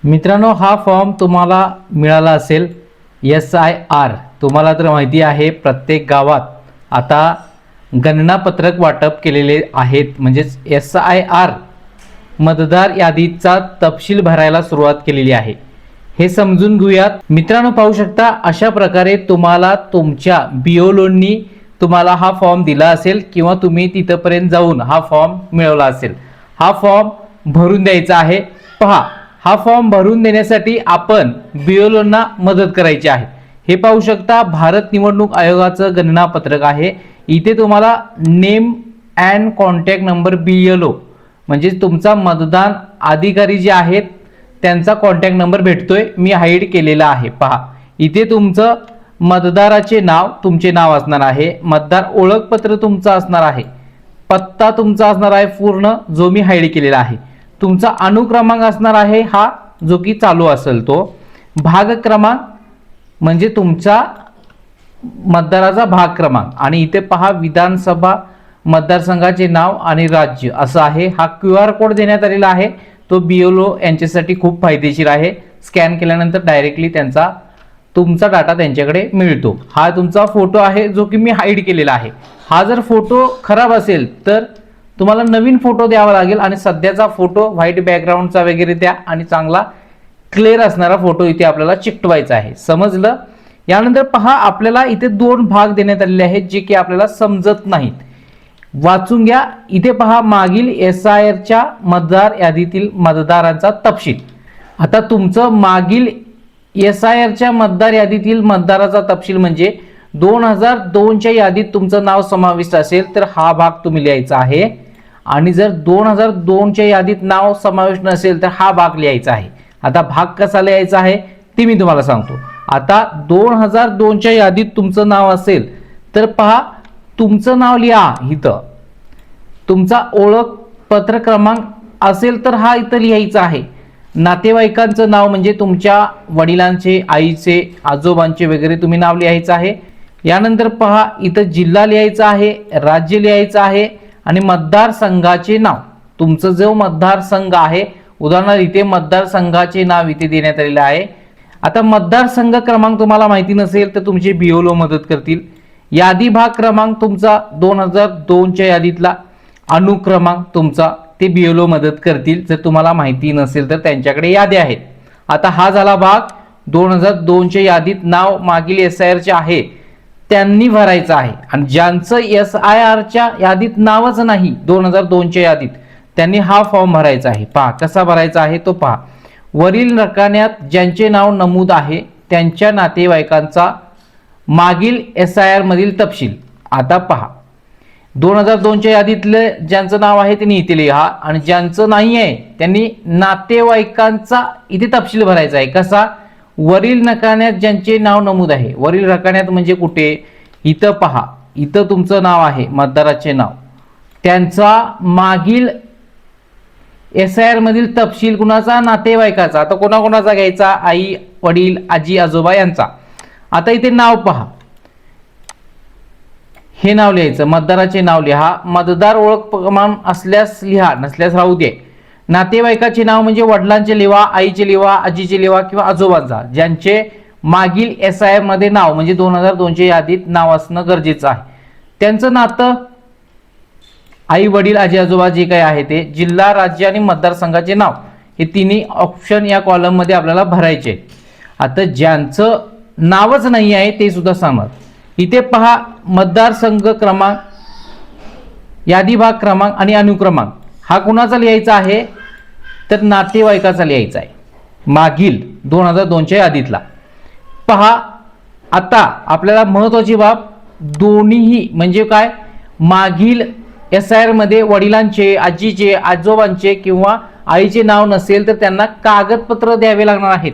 मित्रांनो, हा फॉर्म तुम्हाला मिळाला असेल SIR. तुम्हाला तर माहिती आहे प्रत्येक गावात आता गणनापत्रक वाटप केलेले आहेत, म्हणजेच SIR मतदार यादीचा तपशील भरायला सुरुवात केलेली आहे. हे समजून घेऊयात. मित्रांनो, पाहू शकता अशा प्रकारे तुम्हाला तुमच्या BLOनी तुम्हाला हा फॉर्म दिला असेल किंवा तुम्ही तिथपर्यंत जाऊन हा फॉर्म मिळवला असेल. हा फॉर्म भरून द्यायचा आहे. पहा, हा फॉर्म भरून देण्यासाठी आपण BLOना मदत करायची आहे. हे पाहू शकता भारत निवडणूक आयोगाचं गणनापत्रक आहे. इथे तुम्हाला name and contact number BLO म्हणजे तुमचा मतदान अधिकारी जे आहेत त्यांचा कॉन्टॅक्ट नंबर भेटतोय. मी हाईड केलेला आहे. पहा, इथे तुमचं मतदाराचे नाव, तुमचे नाव असणार आहे, मतदार ओळखपत्र तुमचं असणार आहे, पत्ता तुमचा असणार आहे पूर्ण, जो मी हाईड केलेला आहे, तुमचा अनुक्रमांक असणार आहे हा जो की चालू असेल तो, भाग क्रमांक म्हणजे तुमचा मतदाराचा भाग क्रमांक, आणि इथे पहा विधानसभा मतदारसंघाचे नाव आणि राज्य असं आहे. हा QR कोड देण्यात आलेला आहे. तो BLO यांच्यासाठी खूप फायदेशीर आहे. स्कॅन केल्यानंतर डायरेक्टली त्यांचा तुमचा डाटा त्यांच्याकडे मिळतो. हा तुमचा फोटो आहे जो की मी हाईड केलेला आहे. हा जर फोटो खराब असेल तर तुम्हाला नवीन फोटो द्यावा लागेल आणि सध्याचा फोटो व्हाईट बॅकग्राऊंडचा वगैरे द्या आणि चांगला क्लिअर असणारा फोटो इथे आपल्याला चिकटवायचा आहे. समजलं? यानंतर पहा, आपल्याला इथे दोन भाग देण्यात आलेले आहेत जे की आपल्याला समजत नाहीत. वाचून घ्या. इथे पहा, मागील SIRच्या मतदार यादीतील मतदारांचा तपशील. आता तुमचं मागील SIRच्या मतदार यादीतील मतदाराचा तपशील म्हणजे 2002च्या यादीत तुमचं नाव समाविष्ट असेल तर हा भाग तुम्ही लिहायचा आहे, आणि जर 2002च्या यादीत नाव समाविष्ट नसेल तर हा भाग लिहायचा आहे. आता भाग कसा लिहायचा आहे ते मी तुम्हाला सांगतो. आता 2002च्या यादीत तुमचं नाव असेल तर पहा, तुमचं नाव लिहा इथं. तुमचा ओळखपत्र क्रमांक असेल तर हा इथं लिहायचा आहे. नातेवाईकांचं नाव म्हणजे तुमच्या वडिलांचे, आईचे, आजोबांचे वगैरे तुम्ही नाव लिहायचं आहे. यानंतर पहा, इथं जिल्हा लिहायचा आहे, राज्य लिहायचं आहे आणि मतदारसंघाचे नाव. तुमचं जो मतदारसंघ आहे, उदाहरणार्थ इथे मतदारसंघाचे नाव इथे देण्यात आलेले आहे. आता मतदारसंघ क्रमांक तुम्हाला माहिती नसेल तर तुमचे BLO मदत करतील. यादी भाग क्रमांक तुमचा 2002च्या यादीतला, अनुक्रमांक तुमचा ते BLO मदत करतील. जर तुम्हाला माहिती नसेल तर त्यांच्याकडे यादी आहेत. आता हा झाला भाग 2002च्या यादीत नाव मागील SIRचे आहे त्यांनी भरायचं आहे, आणि ज्यांचं SIRच्या यादीत नावच नाही 2002च्या यादीत त्यांनी हा फॉर्म भरायचा आहे. पहा कसा भरायचा आहे तो पहा. वरील रकान्यात ज्यांचे नाव नमूद आहे त्यांच्या नातेवाईकांचा मागील SIR मधील तपशील. आता पहा, 2002च्या यादीतलं ज्यांचं नाव आहे त्यांनी इथे लिहा, आणि ज्यांचं नाही आहे त्यांनी नातेवाईकांचा इथे तपशील भरायचा आहे. कसा? वरील रकान्यात ज्यांचे नाव नमूद आहे. वरील रकान्यात म्हणजे कुठे? इथं पहा, इथं तुमचं नाव आहे, मतदाराचे नाव, त्यांचा मागील SIR मधील तपशील कुणाचा? नातेवाईकाचा. आता कोणाकोणाचा घ्यायचा? आई, वडील, आजी, आजोबा यांचा. आता इथे नाव पहा, हे नाव लिहायचं, मतदाराचे नाव लिहा. मतदार ओळख क्रमांक असल्यास लिहा, नसल्यास राहू दे. नातेवाईकाचे नाव म्हणजे वडिलांचे लिहा, आईचे लिहा, आजीचे लिहा किंवा आजोबांचा, ज्यांचे मागील SIR मध्ये नाव म्हणजे 2002च्या यादीत नाव असणं गरजेचं आहे. त्यांचं नातं, आई, वडील, आजी, आजोबा जे काही आहे ते, जिल्हा, राज्य आणि मतदारसंघाचे नाव, हे तिन्ही ऑप्शन या कॉलम मध्ये आपल्याला भरायचे. आता ज्यांचं नावच नाही आहे ते सुद्धा सांगणार. इथे पहा, मतदारसंघ क्रमांक, यादी भाग क्रमांक आणि अनुक्रमांक हा कुणाचा लिहायचा आहे? तर नातेवाईकाचा लिहायचा आहे, मागील 2002च्या यादीतला. पहा, आता आपल्याला महत्वाची बाब, दोन्हीही म्हणजे काय, मागील SIR मध्ये वडिलांचे, आजीचे, आजोबांचे किंवा आईचे नाव नसेल तर त्यांना कागदपत्र द्यावे लागणार आहेत.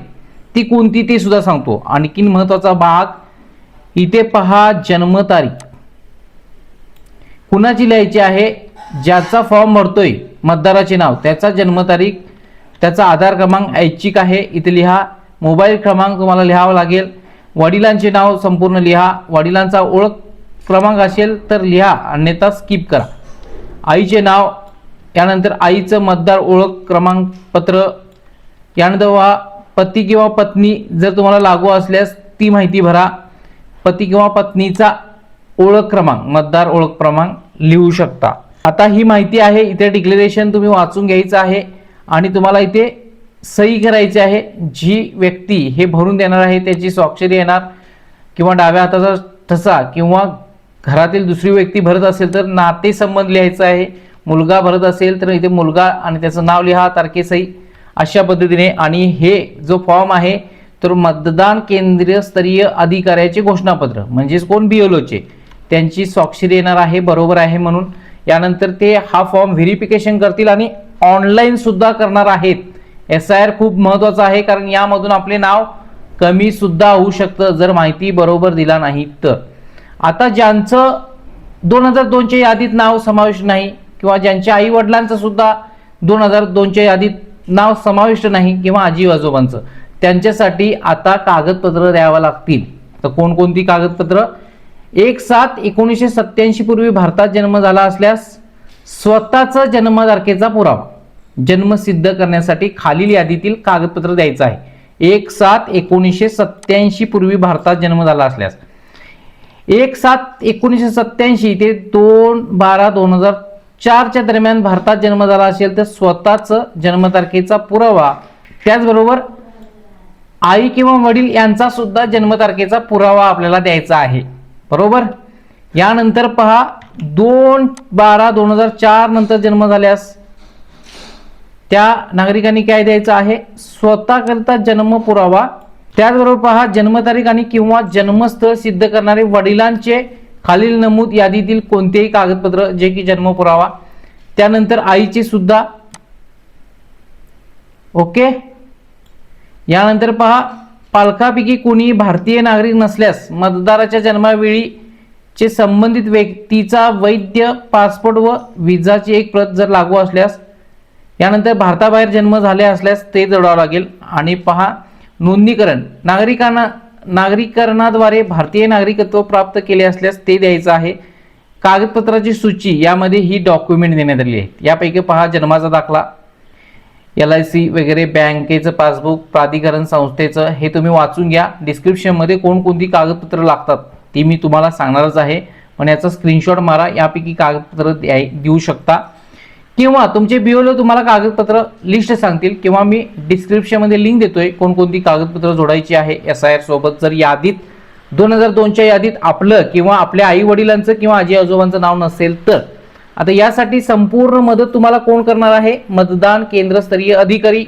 ती कोणती ते सुद्धा सांगतो. आणखीन महत्वाचा भाग इथे पहा, जन्मतारीख कुणाची लिहायची आहे? ज्याचा फॉर्म भरतोय मतदाराचे नाव त्याचा जन्मतारीख, त्याचा आधार क्रमांक ऐच्छिक आहे इथे लिहा. मोबाईल क्रमांक तुम्हाला लिहावा लागेल. वडिलांचे नाव संपूर्ण लिहा. वडिलांचा ओळख क्रमांक असेल तर लिहा, अन्यथा स्किप करा. आईचे नाव, यानंतर आईचं मतदार ओळख क्रमांक पत्र, यानंतर पहा पती किंवा पत्नी जर तुम्हाला लागू असल्यास ती माहिती भरा. पती किंवा पत्नीचा ओळख क्रमांक, मतदार ओळख क्रमांक लिहू शकता. आता ही माहिती आहे, इथे डिक्लेरेशन तुम्ही वाचून घ्यायचं आहे आणि तुम्हाला इथे सही करायची आहे. जी व्यक्ती हे भरून देणार आहे त्याची स्वाक्षरी येणार किंवा डाव्या हाताचा ठसा किंवा घरातील दुसरी व्यक्ती भरत असेल तर नातेसंबंध लिहायचा आहे. मुलगा भरत असेल तर इथे मुलगा आणि त्याचं नाव लिहा, तारखेसही अशा पद्धतीने. आणि हे जो फॉर्म आहे तर मतदान केंद्रीय स्तरीय अधिकाऱ्याचे घोषणापत्र म्हणजेच कोण BLOचे त्यांची स्वाक्षरी येणार आहे, बरोबर आहे म्हणून. यानंतर ते हा फॉर्म व्हेरिफिकेशन करतील आणि ऑनलाईन सुद्धा करणार आहेत. SIR खूप महत्त्वाचं आहे कारण यामधून आपले नाव कमी सुद्धा होऊ शकतं जर माहिती बरोबर दिला नाही तर. आता ज्यांचं 2002च्या यादीत नाव समाविष्ट नाही किंवा ज्यांच्या आई वडिलांचं सुद्धा 2002च्या यादीत नाव समाविष्ट नाही किंवा आजी आजोबांचं, त्यांच्यासाठी आता कागदपत्र द्यावं लागतील. तर कोणकोणती कागदपत्र? 1/7/1987 पूर्वी भारतात जन्म झाला असल्यास स्वतःचा जन्मतारखेचा पुरावा जन्म सिद्ध करण्यासाठी खालील यादीतील कागदपत्र द्यायचं आहे. 1/7/1987 पूर्वी भारतात जन्म झाला असल्यास 1/7/1987 ते 2/12/2004च्या दरम्यान भारतात जन्म झाला असेल तर स्वतःच जन्मतारखेचा पुरावा, त्याचबरोबर आई किंवा वडील यांचा सुद्धा जन्मतारखेचा पुरावा आपल्याला द्यायचा आहे, बरोबर. यानंतर पहा 2/12/2004 नंतर जन्म झाल्यास त्या नागरिकांनी काय द्यायचं आहे? स्वतःकरता जन्म पुरावा. त्याचबरोबर पहा जन्मतारीख आणि किंवा जन्मस्थळ सिद्ध करणारे वडिलांचे खालील नमूद यादीतील कोणतेही कागदपत्र जे की जन्म पुरावा. त्यानंतर आईचे सुद्धा, ओके. यानंतर पहा पालकापैकी कोणी भारतीय नागरिक नसल्यास मतदाराच्या जन्मावेळीचे संबंधित व्यक्तीचा वैध पासपोर्ट व विजाची एक प्रत जर लागू असल्यास. यानंतर भारताबाहेर जन्म झाले असल्यास ते जोडावं लागेल. आणि पहा नोंदणीकरण, नागरिकरणाद्वारे भारतीय नागरिकत्व प्राप्त केले असल्यास ते द्यायचं आहे. कागदपत्राची सूची यामध्ये ही डॉक्युमेंट देण्यात आली आहे. यापैकी पहा जन्माचा दाखला, LIC वगैरे, बँकेचं पासबुक, प्राधिकरण संस्थेचं, हे तुम्ही वाचून घ्या. डिस्क्रिप्शनमध्ये कोणकोणती कागदपत्र लागतात ती मी तुम्हाला सांगणारच आहे, पण याचा स्क्रीनशॉट मारा. यापैकी कागदपत्र देऊ शकता किंवा तुमचे BLO तुम्हाला कागदपत्र लिस्ट सांगतील किंवा मी डिस्क्रिप्शनमध्ये लिंक देतोय कोणकोणती कागदपत्र जोडायची आहे SIR सोबत. जर यादीत 2002च्या यादीत आपलं किंवा आपल्या आई वडिलांचं किंवा आजी आजोबांचं नाव नसेल तर. आता यासाठी संपूर्ण मदत तुम्हाला कोण करणार आहे? मतदान केंद्रस्तरीय अधिकारी.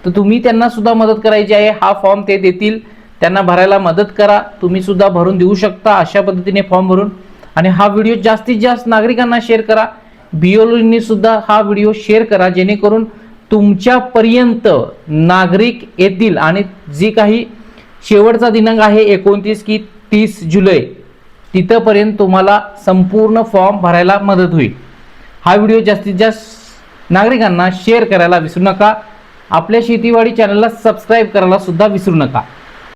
तर तुम्ही त्यांना सुद्धा मदत करायची आहे. हा फॉर्म ते देतील, त्यांना भरायला मदत करा. तुम्ही सुद्धा भरून देऊ शकता अशा पद्धतीने फॉर्म भरून. आणि हा व्हिडिओ जास्तीत जास्त नागरिकांना शेअर करा. BLOनी सुद्धा हा व्हिडिओ शेअर करा जेणेकरून तुमच्यापर्यंत नागरिक येतील आणि जी काही शेवटचा दिनांक आहे 29 की 30 जुलै तिथपर्यंत तुम्हाला संपूर्ण फॉर्म भरायला मदत होईल. हा व्हिडिओ जास्तीत जास्त नागरिकांना शेअर करायला विसरू नका. आपल्या शेतीवाडी चॅनलला सबस्क्राईब करायला सुद्धा विसरू नका.